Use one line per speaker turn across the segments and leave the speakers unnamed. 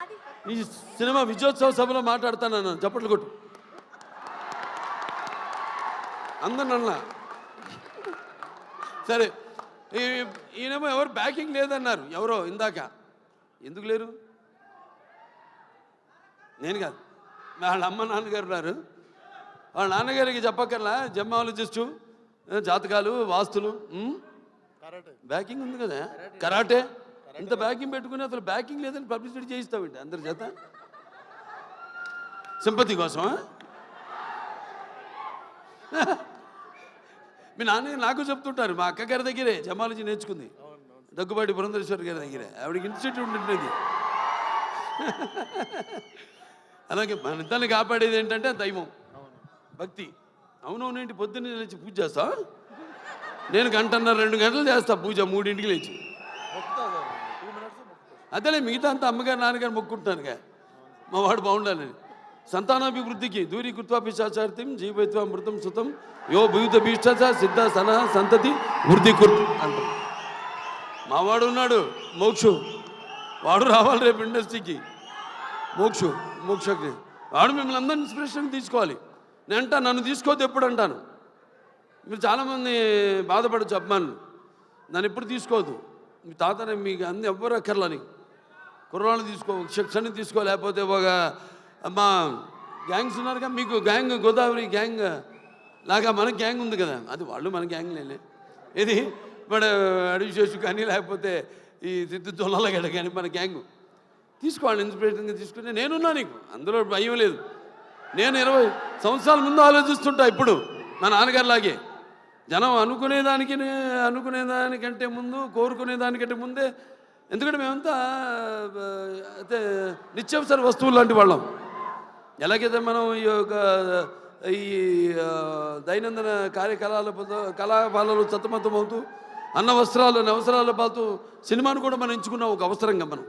ఈ సినిమా విజయోత్సవ సభలో మాట్లాడుతాను, చప్పట్లు కొట్టు అందరు నన్న. సరే, ఈయనేమో ఎవరు బ్యాకింగ్ లేదన్నారు, ఎవరో ఇందాక. ఎందుకు లేరు? నేను కాదు, వాళ్ళ అమ్మ నాన్నగారు ఉన్నారు. వాళ్ళ నాన్నగారికి చెప్పక్కర్లా, జెమ్మాలజిస్టు, జాతకాలు, వాస్తులు, బ్యాకింగ్ ఉంది కదా, కరాటే. ఇంత బ్యాకింగ్ పెట్టుకుని అసలు బ్యాకింగ్ లేదని పబ్లిసిటీ చేయిస్తామండి అందరి చేత, సింపతి కోసమా? మీ నాన్న నాకు చెప్తుంటారు, మా అక్క గారి దగ్గరే జమాలజీ నేర్చుకుంది, దగ్గుబాటి పురంధరేశ్వరి గారి దగ్గరే. ఆవిడకి ఇన్స్టిట్యూట్ ఉంటుంది. అలాగే మన ఇద్దరిని కాపాడేది ఏంటంటే దైవం, భక్తి. అవునవునేంటి, పొద్దున్నే లేచి పూజ చేస్తా? నేను 1.5-2 గంటలు చేస్తా పూజ, 3ంటికి లేచి. అదేలే, మిగతా అంతా అమ్మగారు నాన్నగారు మొక్కుంటున్నానుగా, మా వాడు బాగుండాలని. సంతానాభివృద్ధికి దూరీ కృత్వా పిశాచార్తిం జీవైత్వ మృతం సుతం యో భూత భీష్ట సిద్ధ సన సంతతి వృద్ధి కుర్త్ అంటారు. మావాడు ఉన్నాడు మోక్షు, వాడు రావాలి రేపు ఇండస్ట్రీకి. మోక్షకి వాడు మిమ్మల్ని అందరినీ ఇన్స్పిరేషన్ తీసుకోవాలి. నేను అంటా, నన్ను తీసుకోవద్దు ఎప్పుడు అంటాను. మీరు చాలామంది బాధపడచ్చు అభిమానులు, నన్ను ఎప్పుడు తీసుకోవద్దు. మీ తాతనే మీకు అన్ని ఎవ్వరు అక్కర్లని, కుర్రాళ్ళు తీసుకో, శిక్షణ తీసుకో, లేకపోతే ఒక మా గ్యాంగ్స్ ఉన్నారుగా, మీకు గ్యాంగ్ గోదావరి గ్యాంగ్ లాగా మన గ్యాంగ్ ఉంది కదా, అది వాళ్ళు మన గ్యాంగ్ లేలే. ఇది మన అడివిశేషు కానీ, లేకపోతే ఈ సిద్ధు దొల్లగడ కానీ మన గ్యాంగ్ తీసుకోవాలి, ఇన్స్పిరేషన్గా తీసుకుంటే. నేనున్నా నీకు, అందులో భయం లేదు. నేను 20 సంవత్సరాల ముందు ఆలోచిస్తుంటా ఇప్పుడు, మా నాన్నగారిలాగే. జనం అనుకునేదానికంటే ముందు, కోరుకునేదానికంటే ముందే. ఎందుకంటే మేమంతా అయితే నిత్యావసర వస్తువులు లాంటి వాళ్ళం. ఎలాగైతే మనం ఈ దైనందిన కళాపాలలో సతమతమవుతూ అన్న వస్త్రాలు అవసరాలు పాతూ సినిమాను కూడా మనం ఎంచుకున్నాం ఒక అవసరంగా. మనం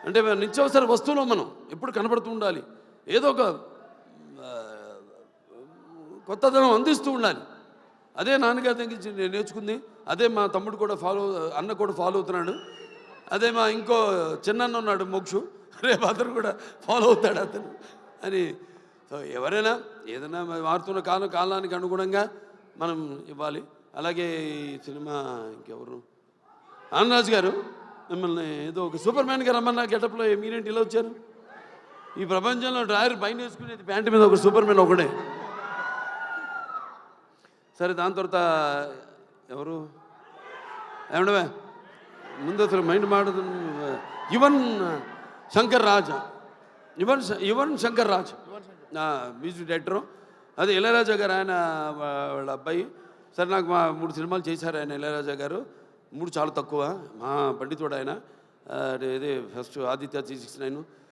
అంటే నిత్యావసర వస్తువులు మనం ఎప్పుడు కనబడుతూ ఉండాలి, ఏదో ఒక కొత్తదనం అందిస్తూ ఉండాలి. అదే నాన్నగారి దగ్గర నేను నేర్చుకుంది, అదే మా తమ్ముడు కూడా అన్న కూడా ఫాలో అవుతున్నాడు. అదే మా ఇంకో చిన్న ఉన్నాడు మోక్షు, రేపు అతను కూడా ఫాలో అవుతాడు అతను అని. సో ఎవరైనా ఏదైనా మారుతున్న కాలానికి అనుగుణంగా మనం ఇవ్వాలి. అలాగే ఈ సినిమా ఇంకెవరు, ఆనందరాజు గారు మిమ్మల్ని ఏదో ఒక సూపర్ మ్యాన్గా రమ్మన్న గెటప్లో మీరేంటి ఇలా వచ్చారు? ఈ ప్రపంచంలో డ్రాయర్ పైన వేసుకునేది ప్యాంటు మీద ఒక సూపర్ మ్యాన్ ఒకడే. సరే, దాని తర్వాత ఎవరు ఏమండవే ముందు అసలు మైండ్ మాడదు. Yuvan Shankar Raja music director. అదే ఇళయరాజా గారు, ఆయన వాళ్ళ అబ్బాయి. సరే, నాకు మా 3 సినిమాలు చేశారు ఆయన, ఇళయరాజా గారు. 3 చాలా తక్కువ, మా పండితుడు ఆయన. ఇది ఫస్ట్ ఆదిత్య 369,